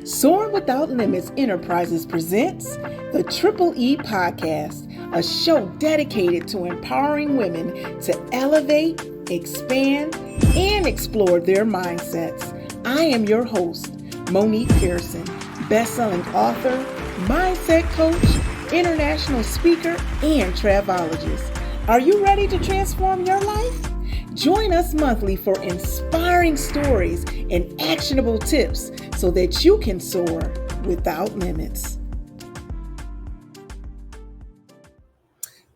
Soar Without Limits Enterprises presents the Triple E Podcast, a show dedicated to empowering women to elevate, expand, and explore their mindsets. I am your host, Monique Pearson, best-selling author, mindset coach, international speaker, and travelologist. Are you ready to transform your life? Join us monthly for inspiring stories and actionable tips so that you can soar without limits.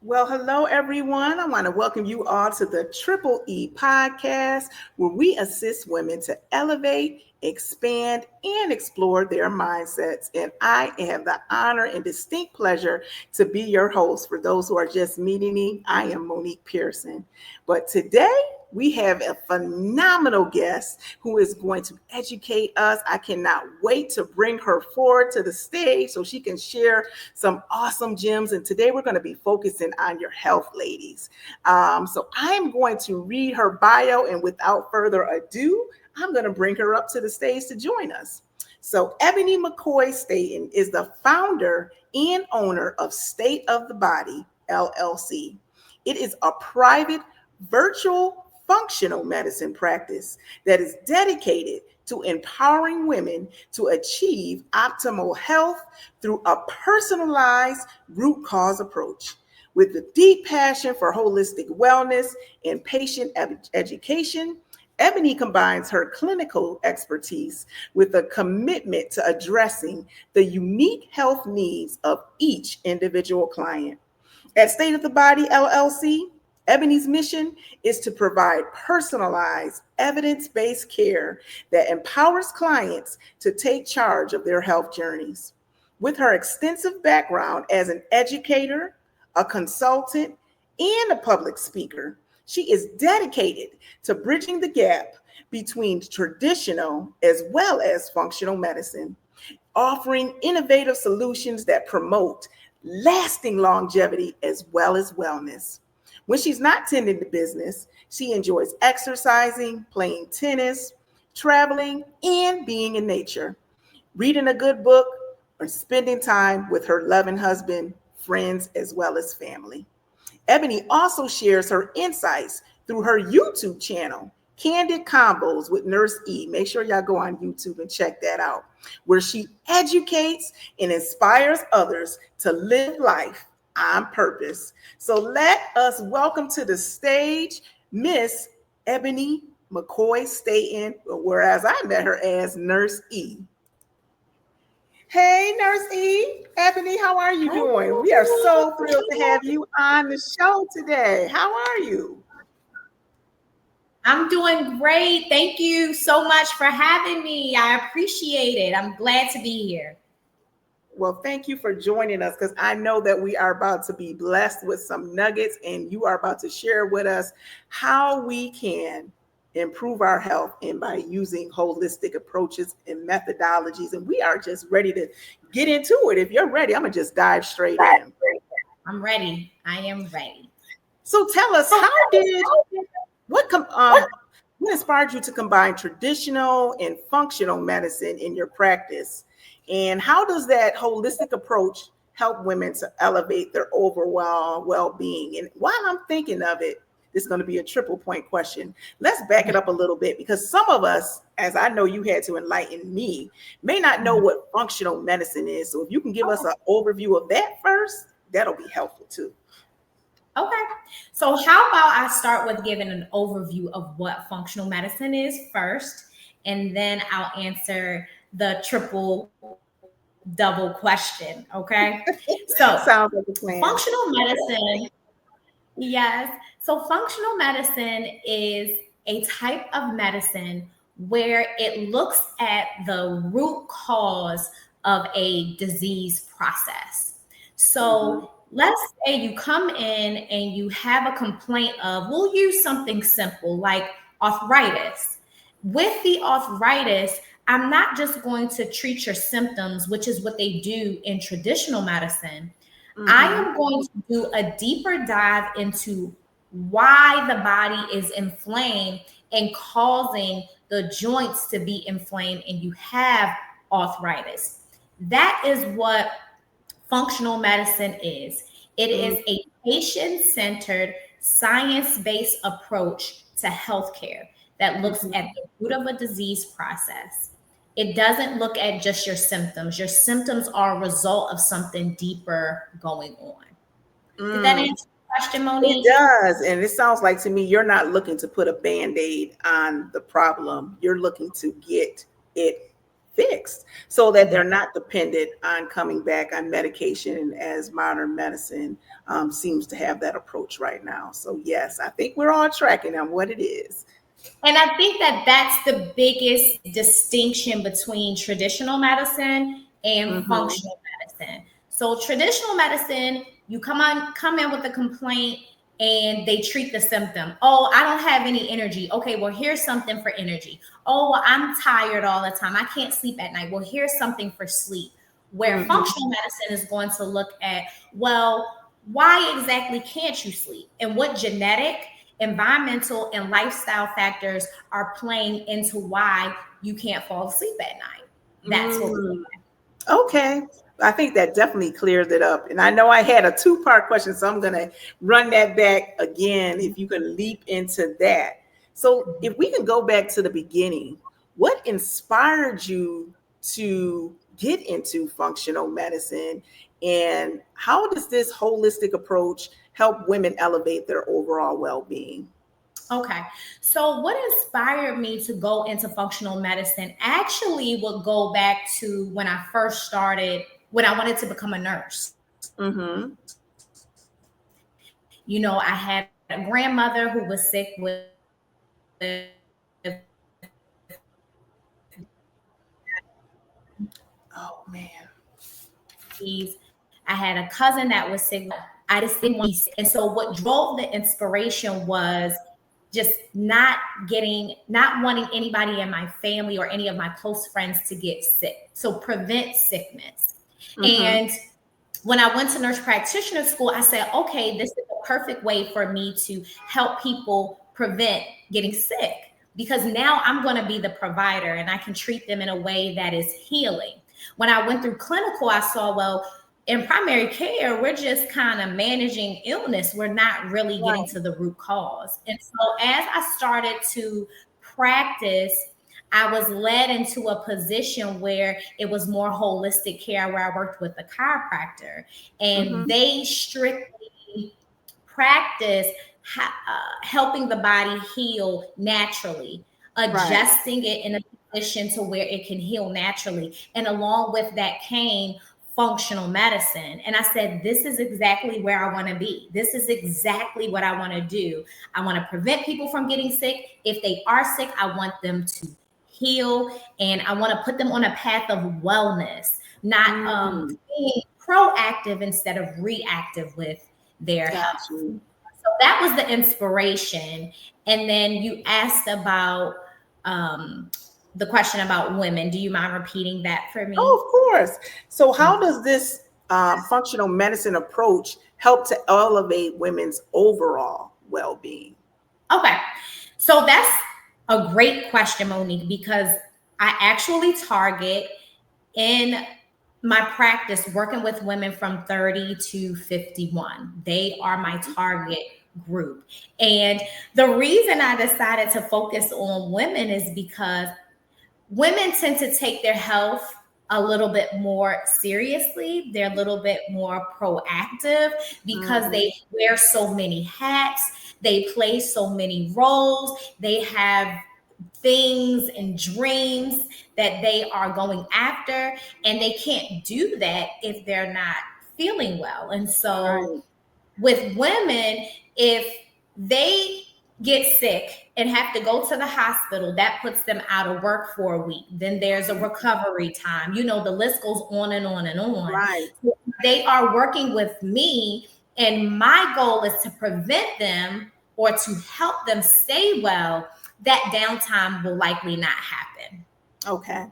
Well, hello, everyone. I want to welcome you all to the Triple E Podcast, where we assist women to elevate, expand, and explore their mindsets. And I have the honor and distinct pleasure to be your host. For those who are just meeting me, I am Monique Pearson. But today, we have a phenomenal guest who is going to educate us. I cannot wait to bring her forward to the stage so she can share some awesome gems. And today we're going to be focusing on your health, ladies. So I'm going to read her bio, and without further ado, I'm going to bring her up to the stage to join us. So Eboni McCoy Staton is the founder and owner of State of the Body LLC. It is a private virtual functional medicine practice that is dedicated to empowering women to achieve optimal health through a personalized root cause approach. With a deep passion for holistic wellness and patient education, Eboni combines her clinical expertise with a commitment to addressing the unique health needs of each individual client. At State of the Body LLC, Eboni's mission is to provide personalized, evidence-based care that empowers clients to take charge of their health journeys. With her extensive background as an educator, a consultant, and a public speaker, she is dedicated to bridging the gap between traditional as well as functional medicine, offering innovative solutions that promote lasting longevity as well as wellness. When she's not tending to business, she enjoys exercising, playing tennis, traveling, and being in nature, reading a good book, or spending time with her loving husband, friends, as well as family. Eboni also shares her insights through her YouTube channel, Candid Combos with Nurse E. Make sure y'all go on YouTube and check that out, where she educates and inspires others to live life on purpose. So let us welcome to the stage Miss Eboni McCoy Staton, whereas I met her as Nurse E. Hey, Nurse E. Eboni, how are you doing? We are so thrilled to have you on the show today. How are you? I'm doing great. Thank you so much for having me. I appreciate it. I'm glad to be here. Well, thank you for joining us, because I know that we are about to be blessed with some nuggets, and you are about to share with us how we can improve our health and by using holistic approaches and methodologies. And we are just ready to get into it. If you're ready, I'm going to just dive straight in. I'm ready. I am ready. So tell us, what inspired you to combine traditional and functional medicine in your practice? And how does that holistic approach help women to elevate their overall well-being? And while I'm thinking of it, this is going to be a triple point question. Let's back it up a little bit, because some of us, as I know you had to enlighten me, may not know what functional medicine is. So if you can give us an overview of that first, that'll be helpful too. Okay. So how about I start with giving an overview of what functional medicine is first, and then I'll answer the triple double question. Okay. So sounds like a plan. Functional medicine. Yes. So functional medicine is a type of medicine where it looks at the root cause of a disease process. So let's say you come in and you have a complaint of, we'll use something simple like arthritis. With the arthritis, I'm not just going to treat your symptoms, which is what they do in traditional medicine. I am going to do a deeper dive into why the body is inflamed and causing the joints to be inflamed, and you have arthritis. That is what functional medicine is. It is a patient-centered, science-based approach to healthcare that looks at the root of a disease process. It doesn't look at just your symptoms. Your symptoms are a result of something deeper going on. Did that answer the question, Monique? It does. And it sounds like to me, you're not looking to put a Band-Aid on the problem. You're looking to get it fixed so that they're not dependent on coming back on medication, as modern medicine seems to have that approach right now. So yes, I think we're all tracking on what it is. And I think that that's the biggest distinction between traditional medicine and functional medicine. So traditional medicine, you come in with a complaint and they treat the symptom. Oh, I don't have any energy. Okay, well, here's something for energy. Oh, well, I'm tired all the time. I can't sleep at night. Well, here's something for sleep. Where functional medicine is going to look at, well, why exactly can't you sleep? And what genetic, environmental, and lifestyle factors are playing into why you can't fall asleep at night. That's what we're looking at. Okay. I think that definitely clears it up. And I know I had a 2-part question, so I'm going to run that back again, if you can leap into that. So if we can go back to the beginning, what inspired you to get into functional medicine, and how does this holistic approach help women elevate their overall well-being? Okay, so what inspired me to go into functional medicine actually would go back to when I first started, when I wanted to become a nurse. You know, I had a grandmother who was sick with oh man. I had a cousin that was sick. I just didn't want to be sick. And so what drove the inspiration was just not wanting anybody in my family or any of my close friends to get sick. So prevent sickness. And when I went to nurse practitioner school, I said, okay, this is a perfect way for me to help people prevent getting sick, because now I'm going to be the provider and I can treat them in a way that is healing. When I went through clinical, I saw, well, in primary care, we're just kind of managing illness. We're not really getting to the root cause. And so as I started to practice, I was led into a position where it was more holistic care, where I worked with a chiropractor, and they strictly practice helping the body heal naturally, adjusting it in a position to where it can heal naturally. And along with that came functional medicine. And I said, this is exactly where I want to be. This is exactly what I want to do. I want to prevent people from getting sick. If they are sick, I want them to heal, and I want to put them on a path of wellness, not being proactive instead of reactive with their health. So that was the inspiration. And then you asked about the question about women. Do you mind repeating that for me? Oh, of course. So how does this functional medicine approach help to elevate women's overall well-being? Okay. So that's a great question, Monique, because I actually target in my practice working with women from 30 to 51. They are my target group. And the reason I decided to focus on women is because women tend to take their health a little bit more seriously. They're a little bit more proactive because they wear so many hats. They play so many roles. They have things and dreams that they are going after, and they can't do that if they're not feeling well. And so with women, if they get sick and have to go to the hospital, that puts them out of work for a week. Then there's a recovery time. You know, the list goes on and on and on. So they are working with me, and my goal is to prevent them or to help them stay well. That downtime will likely not happen. Okay.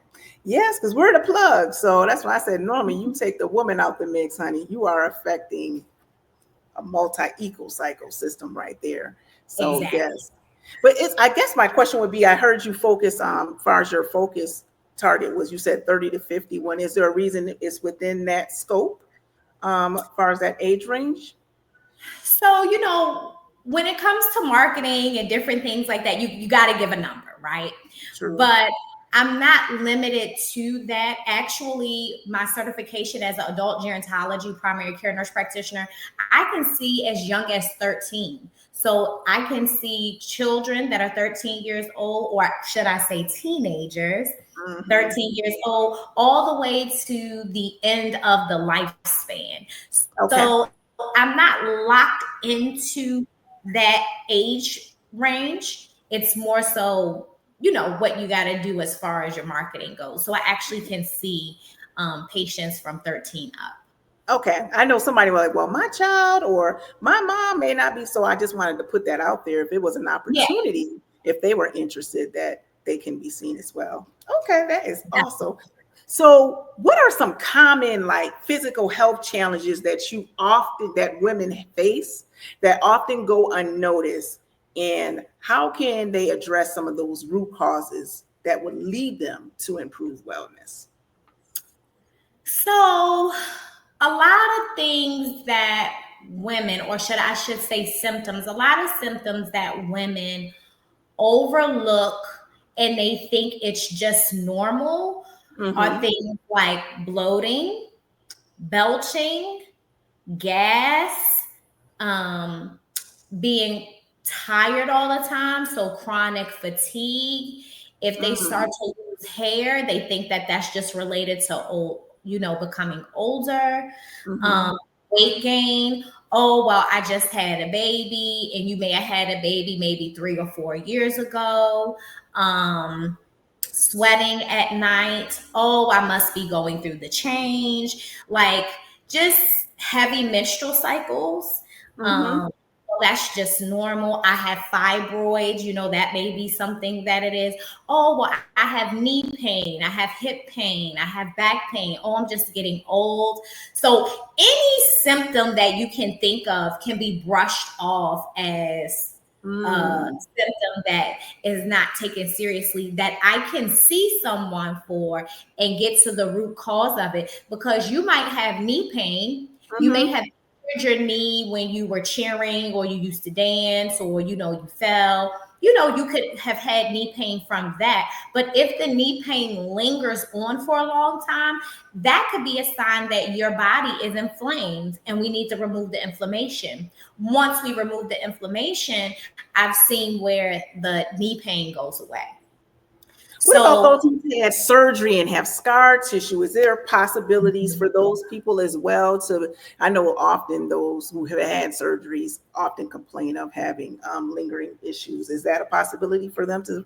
Yes, because we're the plug. So that's why I said, normally you take the woman out the mix, honey. You are affecting a multi-eco cycle system right there. So yes. But I guess my question would be, I heard you focus as far as your focus target was, you said 30 to 51. Is there a reason it's within that scope as far as that age range? So, when it comes to marketing and different things like that, you got to give a number, right? True. But I'm not limited to that. Actually, my certification as an adult gerontology primary care nurse practitioner, I can see as young as 13. So I can see children that are 13 years old, or should I say teenagers, 13 years old, all the way to the end of the lifespan. Okay. So I'm not locked into that age range. It's more so, what you got to do as far as your marketing goes. So I actually can see patients from 13 up. Okay. I know somebody was like, well, my child or my mom may not be. So I just wanted to put that out there. If it was an opportunity, if they were interested, that they can be seen as well. Okay. That is awesome. So what are some common physical health challenges that women face that often go unnoticed, and how can they address some of those root causes that would lead them to improve wellness? So a lot of things that women, or I should say symptoms, a lot of symptoms that women overlook and they think it's just normal are things like bloating, belching, gas, being tired all the time, so chronic fatigue. If they start to lose hair, they think that that's just related to becoming older. Weight gain. Oh, well, I just had a baby, and you may have had a baby maybe 3 or 4 years ago. Sweating at night. Oh, I must be going through the change. Just heavy menstrual cycles. That's just normal. I have fibroids, that may be something that it is. Oh, well, I have knee pain. I have hip pain. I have back pain. Oh, I'm just getting old. So any symptom that you can think of can be brushed off as a symptom that is not taken seriously, that I can see someone for and get to the root cause of it. Because you might have knee pain. You may have your knee when you were cheering, or you used to dance, or you fell. You could have had knee pain from that. But if the knee pain lingers on for a long time, that could be a sign that your body is inflamed and we need to remove the inflammation. Once we remove the inflammation, I've seen where the knee pain goes away. What about those who had surgery and have scar tissue? Is there possibilities for those people as well? I know often those who have had surgeries often complain of having lingering issues. Is that a possibility for them to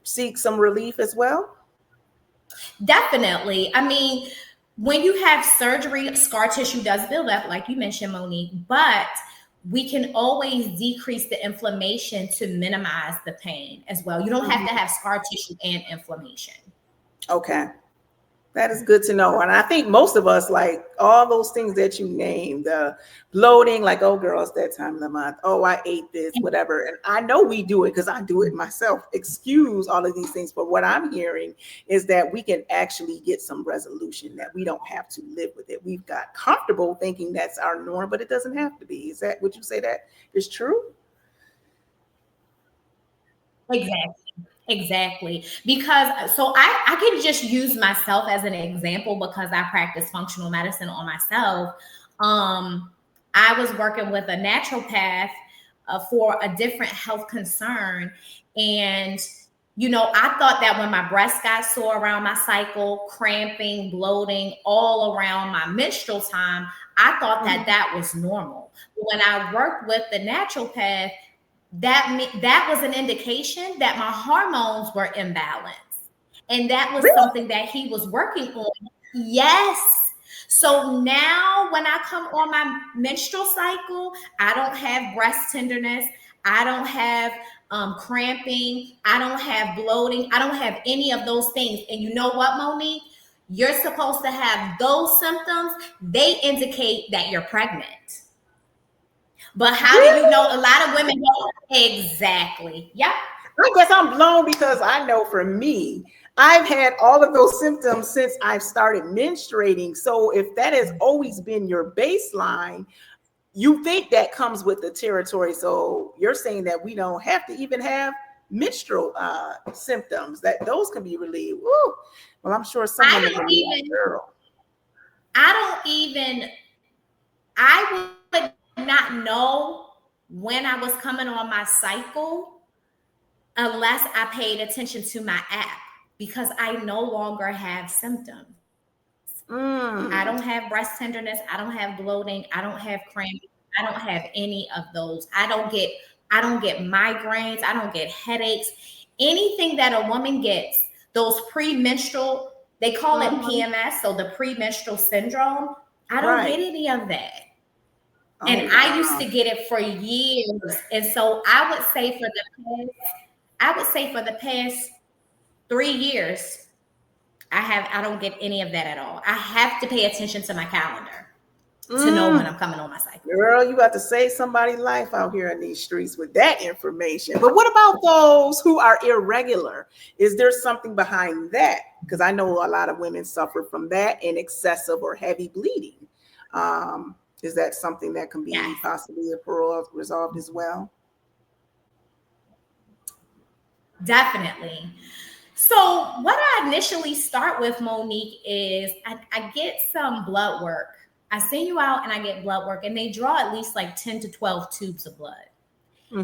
seek some relief as well? Definitely. I mean, when you have surgery, scar tissue does build up, like you mentioned, Monique, but we can always decrease the inflammation to minimize the pain as well. You don't have to have scar tissue and inflammation. Okay. That is good to know. And I think most of us, all those things that you named, bloating, oh, girl, it's that time of the month. Oh, I ate this, whatever. And I know we do it because I do it myself. Excuse all of these things. But what I'm hearing is that we can actually get some resolution, that we don't have to live with it. We've got comfortable thinking that's our norm, but it doesn't have to be. Would you say that is true? Exactly. Because so I can just use myself as an example because I practice functional medicine on myself. I was working with a naturopath for a different health concern. And, I thought that when my breasts got sore around my cycle, cramping, bloating, all around my menstrual time, I thought that was normal. When I worked with the naturopath, that was an indication that my hormones were imbalanced. And that was something that he was working on. Yes. So now when I come on my menstrual cycle, I don't have breast tenderness. I don't have cramping. I don't have bloating. I don't have any of those things. And you know what, Monique? You're supposed to have those symptoms. They indicate that you're pregnant. But how do you know? A lot of women don't. Exactly. Yep. I guess I'm blown because I know for me, I've had all of those symptoms since I've started menstruating. So if that has always been your baseline, you think that comes with the territory. So you're saying that we don't have to even have menstrual symptoms, that those can be relieved. Woo. Well, I'm sure some women can be like, girl. I would not know when I was coming on my cycle unless I paid attention to my app, because I no longer have symptoms. I don't have breast tenderness. I don't have bloating. I don't have cramp. I don't have any of those. I don't get migraines. I don't get headaches. Anything that a woman gets, those premenstrual, they call it PMS, so the premenstrual syndrome, I don't get any of that. And I used to get it for years. And so I would say for the past 3 years, I don't get any of that at all. I have to pay attention to my calendar to know when I'm coming on my cycle. Girl, you got to save somebody's life out here in these streets with that information. But what about those who are irregular? Is there something behind that? Because I know a lot of women suffer from that and excessive or heavy bleeding. Is that something that can be possibly resolved as well? Definitely. So what I initially start with, Monique, is I get some blood work. I send you out and I get blood work, and they draw at least like 10 to 12 tubes of blood.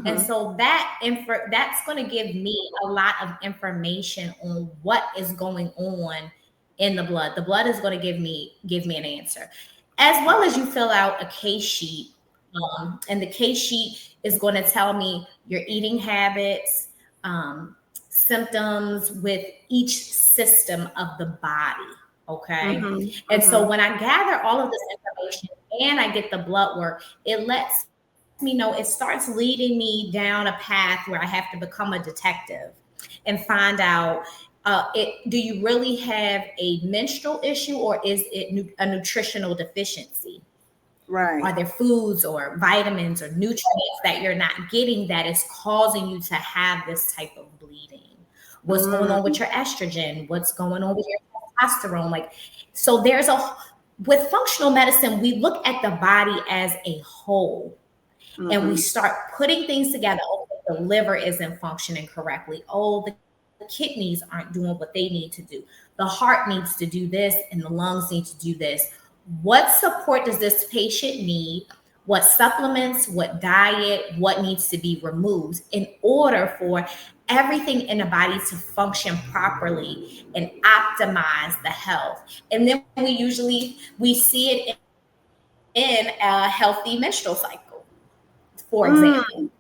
And so that's going to give me a lot of information on what is going on in the blood. The blood is going to give me an answer, as well as you fill out a case sheet. And the case sheet is going to tell me your eating habits, symptoms with each system of the body. Okay. And so when I gather all of this information and I get the blood work, it lets me know, it starts leading me down a path where I have to become a detective and find out, do you really have a menstrual issue, or is it a nutritional deficiency? Right. Are there foods or vitamins or nutrients that you're not getting that is causing you to have this type of bleeding? What's going on with your estrogen? What's going on with your testosterone? Like, so with functional medicine, we look at the body as a whole, and we start putting things together. Oh, the liver isn't functioning correctly. Oh, the kidneys aren't doing what they need to do. The heart needs to do this, and the lungs need to do this. What support does this patient need? What supplements, what diet, what needs to be removed in order for everything in the body to function properly and optimize the health? And then we see it in a healthy menstrual cycle, for example.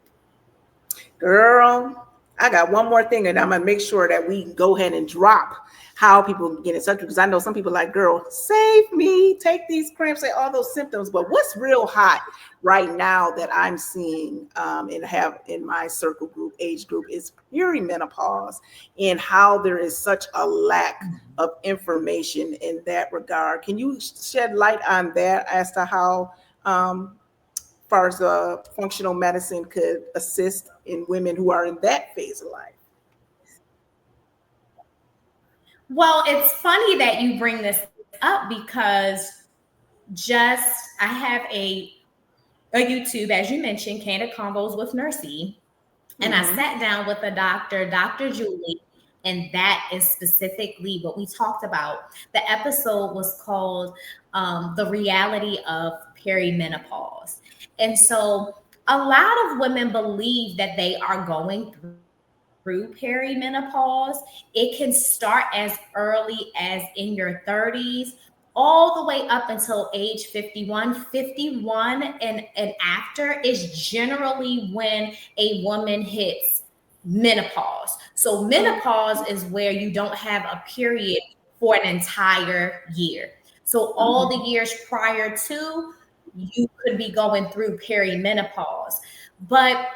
Girl, I got one more thing, and I'm gonna make sure that we go ahead and drop how people get in touch, because I know some people like, girl, save me, take these cramps, say all those symptoms. But what's real hot right now that I'm seeing and have in my circle group, age group, is perimenopause, and how there is such a lack of information in that regard. Can you shed light on that as to how far as functional medicine could assist in women who are in that phase of life? Well, it's funny that you bring this up, because I have a YouTube, as you mentioned, Candid Convos with Nurse E, and I sat down with a doctor, Dr. Julie, and that is specifically what we talked about. The episode was called The Reality of Perimenopause. And so a lot of women believe that they are going through perimenopause. It can start as early as in your 30s, all the way up until age 51. 51 and after is generally when a woman hits menopause. So menopause is where you don't have a period for an entire year. So all the years prior to, you could be going through perimenopause. But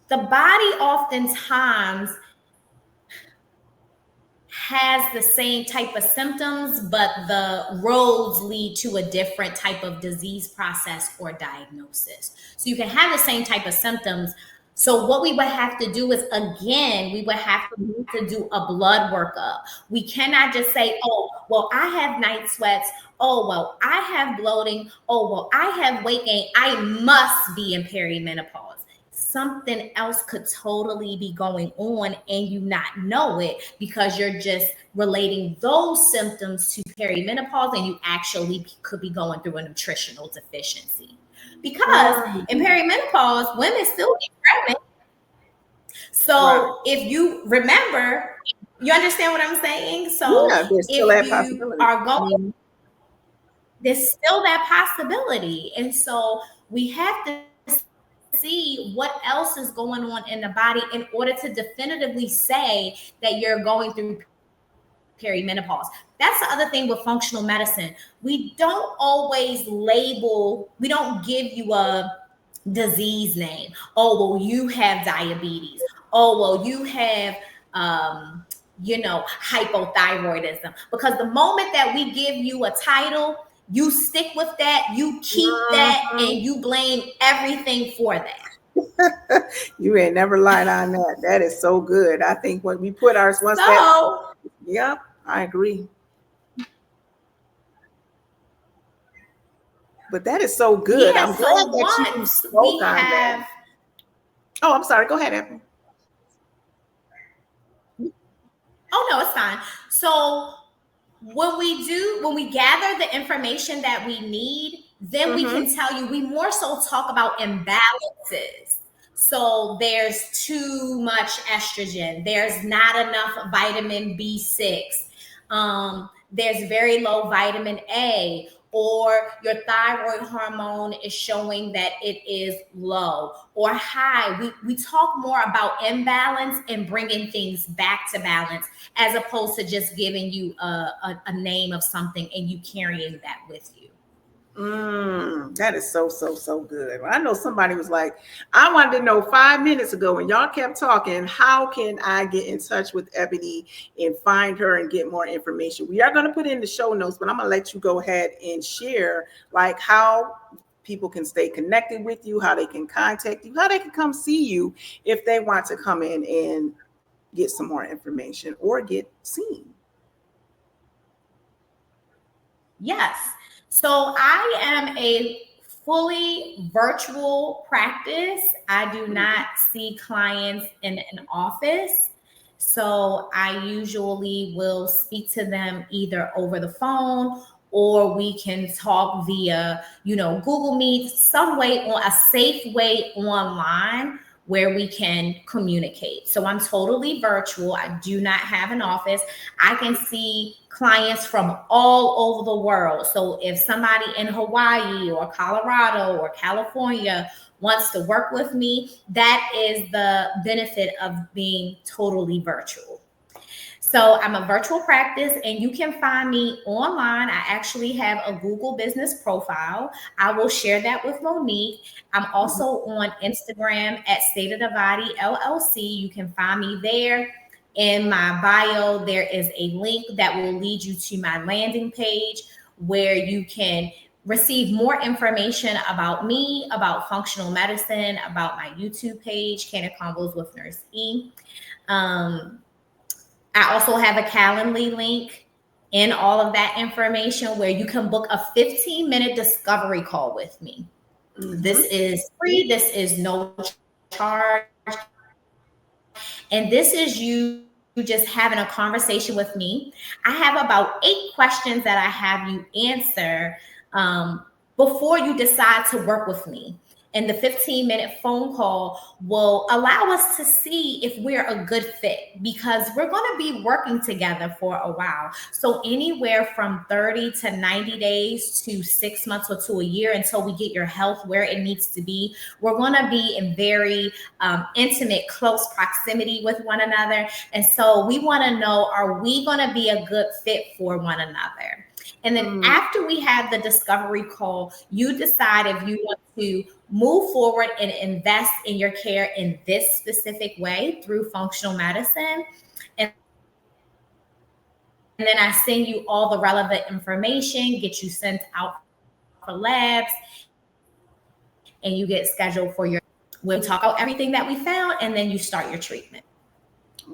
the body oftentimes has the same type of symptoms, but the roads lead to a different type of disease process or diagnosis. So you can have the same type of symptoms. So what we would have to do is, again, we would have to do a blood workup. We cannot just say, oh, well, I have night sweats. Oh, well, I have bloating. Oh, well, I have weight gain. I must be in perimenopause. Something else could totally be going on and you not know it, because you're just relating those symptoms to perimenopause, and you actually could be going through a nutritional deficiency. Because in perimenopause, women still get pregnant. So if you remember, you understand what I'm saying? So there's still if that you possibility. are going, there's still that possibility. And so we have to see what else is going on in the body in order to definitively say that you're going through perimenopause. That's the other thing with functional medicine. We don't always label, we don't give you a disease name. Oh, well, you have diabetes. Oh, well, you have hypothyroidism. Because the moment that we give you a title, you stick with that, you keep that, and you blame everything for that. You ain't never lied on that. That is so good. I think when we put our one step, yep, I agree. But that is so good. Yeah, I'm glad that you spoke on that. Oh, I'm sorry. Go ahead, Eboni. Oh, no, it's fine. So when we gather the information that we need, then we can tell you, we more so talk about imbalances. So there's too much estrogen. There's not enough vitamin B6. There's very low vitamin A, or your thyroid hormone is showing that it is low or high. We talk more about imbalance and bringing things back to balance, as opposed to just giving you a name of something and you carrying that with you. That is so good. I know somebody was like, I wanted to know 5 minutes ago when y'all kept talking, how can I get in touch with Eboni and find her and get more information? We are going to put in the show notes, but I'm going to let you go ahead and share like how people can stay connected with you, how they can contact you, how they can come see you if they want to come in and get some more information or get seen. Yes. So I am a fully virtual practice. I do not see clients in an office. So I usually will speak to them either over the phone, or we can talk via, Google Meet, some way, on a safe way online where we can communicate. So I'm totally virtual. I do not have an office. I can see clients from all over the world. So if somebody in Hawaii or Colorado or California wants to work with me, that is the benefit of being totally virtual. So I'm a virtual practice, and you can find me online. I actually have a Google business profile. I will share that with Monique. I'm also on Instagram at State of the Body LLC. You can find me there. In my bio, there is a link that will lead you to my landing page where you can receive more information about me, about functional medicine, about my YouTube page, Candid Convos with Nurse E. I also have a Calendly link in all of that information where you can book a 15-minute discovery call with me. This is free. This is no charge. And this is you just having a conversation with me. I have about 8 questions that I have you answer before you decide to work with me. And the 15-minute phone call will allow us to see if we're a good fit, because we're going to be working together for a while. So anywhere from 30 to 90 days to 6 months or to a year, until we get your health where it needs to be. We're going to be in very intimate, close proximity with one another. And so we want to know, are we going to be a good fit for one another? And then after we have the discovery call, you decide if you want to move forward and invest in your care in this specific way through functional medicine. And then I send you all the relevant information, get you sent out for labs, and you get scheduled for your. We'll talk about everything that we found, and then you start your treatment.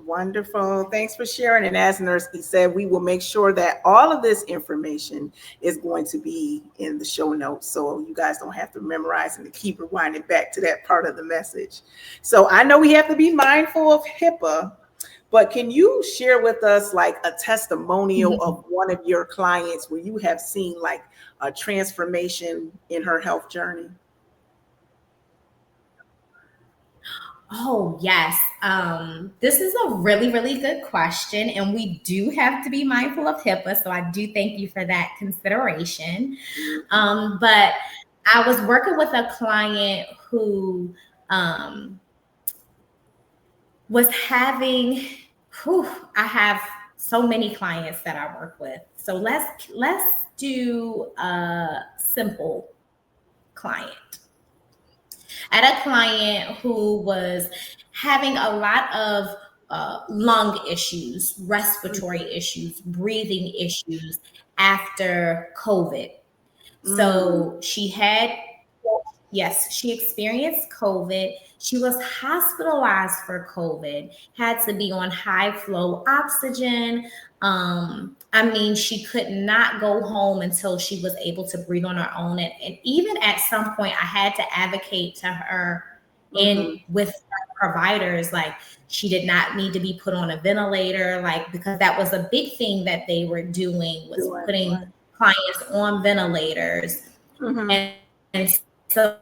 Wonderful. Thanks for sharing. And as Nurse E said, we will make sure that all of this information is going to be in the show notes, so you guys don't have to memorize and to keep rewinding back to that part of the message. So I know we have to be mindful of HIPAA, but can you share with us like a testimonial of one of your clients where you have seen like a transformation in her health journey? Oh, yes. This is a really, really good question. And we do have to be mindful of HIPAA. So I do thank you for that consideration. But I was working with a client who was having, I have so many clients that I work with. So let's do a simple client. I had a client who was having a lot of lung issues, respiratory issues, breathing issues after COVID. So she experienced COVID. She was hospitalized for COVID, had to be on high flow oxygen. She could not go home until she was able to breathe on her own. And even at some point, I had to advocate to her with her providers, like she did not need to be put on a ventilator, like, because that was a big thing that they were doing, was putting clients on ventilators. And so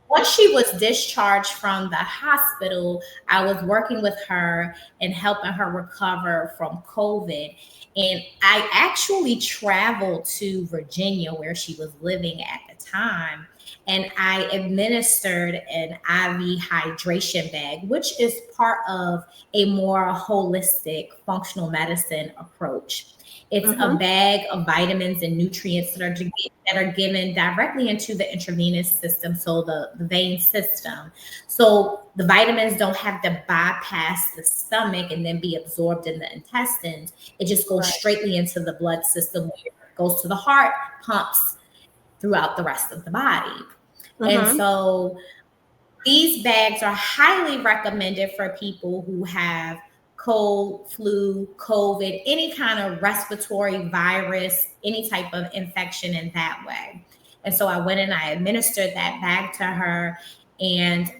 once she was discharged from the hospital, I was working with her and helping her recover from COVID. And I actually traveled to Virginia, where she was living at the time, and I administered an IV hydration bag, which is part of a more holistic functional medicine approach. It's a bag of vitamins and nutrients that are given directly into the intravenous system, so the vein system. So the vitamins don't have to bypass the stomach and then be absorbed in the intestines. It just goes straightly into the blood system, where it goes to the heart, pumps throughout the rest of the body. And so these bags are highly recommended for people who have cold, flu, COVID, any kind of respiratory virus, any type of infection in that way. And so I went and I administered that bag to her. And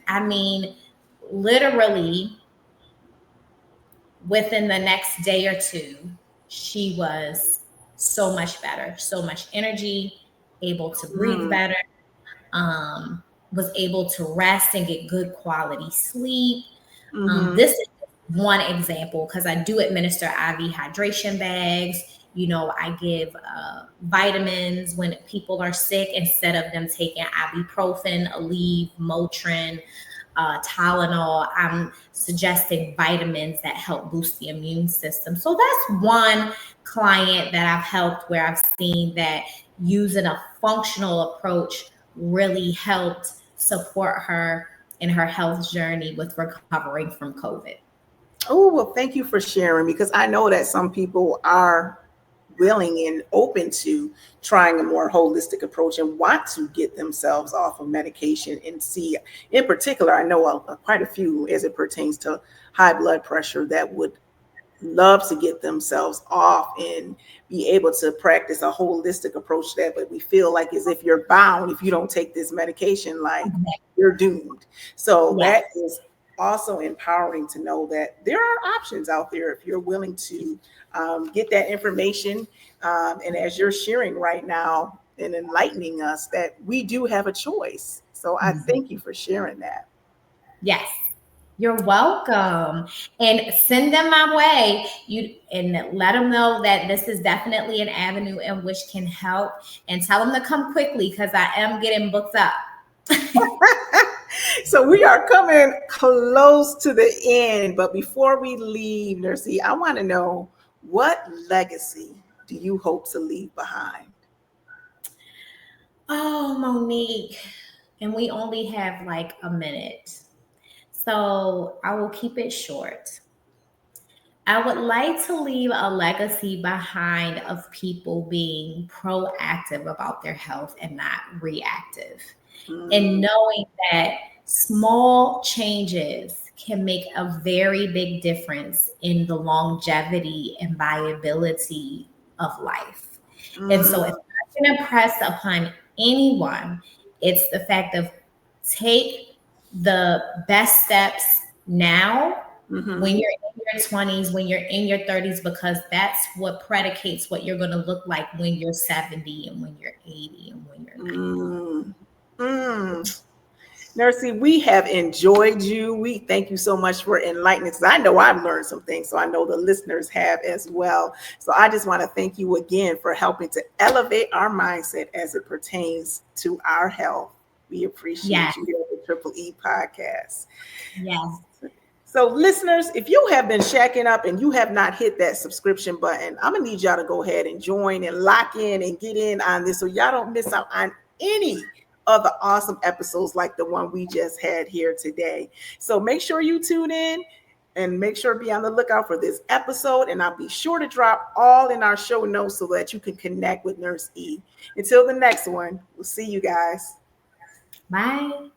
literally within the next day or two, she was so much better, so much energy, able to breathe better, was able to rest and get good quality sleep. This is one example, because I do administer IV hydration bags. I give vitamins when people are sick. Instead of them taking ibuprofen, Aleve, Motrin, Tylenol, I'm suggesting vitamins that help boost the immune system. So that's one client that I've helped, where I've seen that using a functional approach really helped support her in her health journey with recovering from COVID. Oh, well, thank you for sharing, because I know that some people are willing and open to trying a more holistic approach and want to get themselves off of medication. And see, in particular, I know quite a few as it pertains to high blood pressure that would love to get themselves off and be able to practice a holistic approach to that. But we feel like as if you're bound if you don't take this medication, like you're doomed. So that is also empowering to know that there are options out there if you're willing to get that information. And as you're sharing right now and enlightening us, that we do have a choice. So I thank you for sharing that. Yes, you're welcome. And send them my way. And let them know that this is definitely an avenue in which can help. And tell them to come quickly, because I am getting booked up. So we are coming close to the end, but before we leave, Nursey, I want to know, what legacy do you hope to leave behind? Oh, Monique, and we only have like a minute, so I will keep it short. I would like to leave a legacy behind of people being proactive about their health and not reactive. And knowing that small changes can make a very big difference in the longevity and viability of life. And so, if I can impress upon anyone, it's the fact of take the best steps now when you're in your 20s, when you're in your 30s, because that's what predicates what you're going to look like when you're 70 and when you're 80 and when you're 90. Nursey, we have enjoyed you. We thank you so much for enlightening us. I know I've learned some things, so I know the listeners have as well. So I just want to thank you again for helping to elevate our mindset as it pertains to our health. We appreciate you here at the Triple E Podcast. Yes. So listeners, if you have been checking up and you have not hit that subscription button, I'm going to need y'all to go ahead and join and lock in and get in on this so y'all don't miss out on any of the awesome episodes like the one we just had here today. So make sure you tune in and make sure to be on the lookout for this episode. And I'll be sure to drop all in our show notes so that you can connect with Nurse E. Until the next one, we'll see you guys. Bye.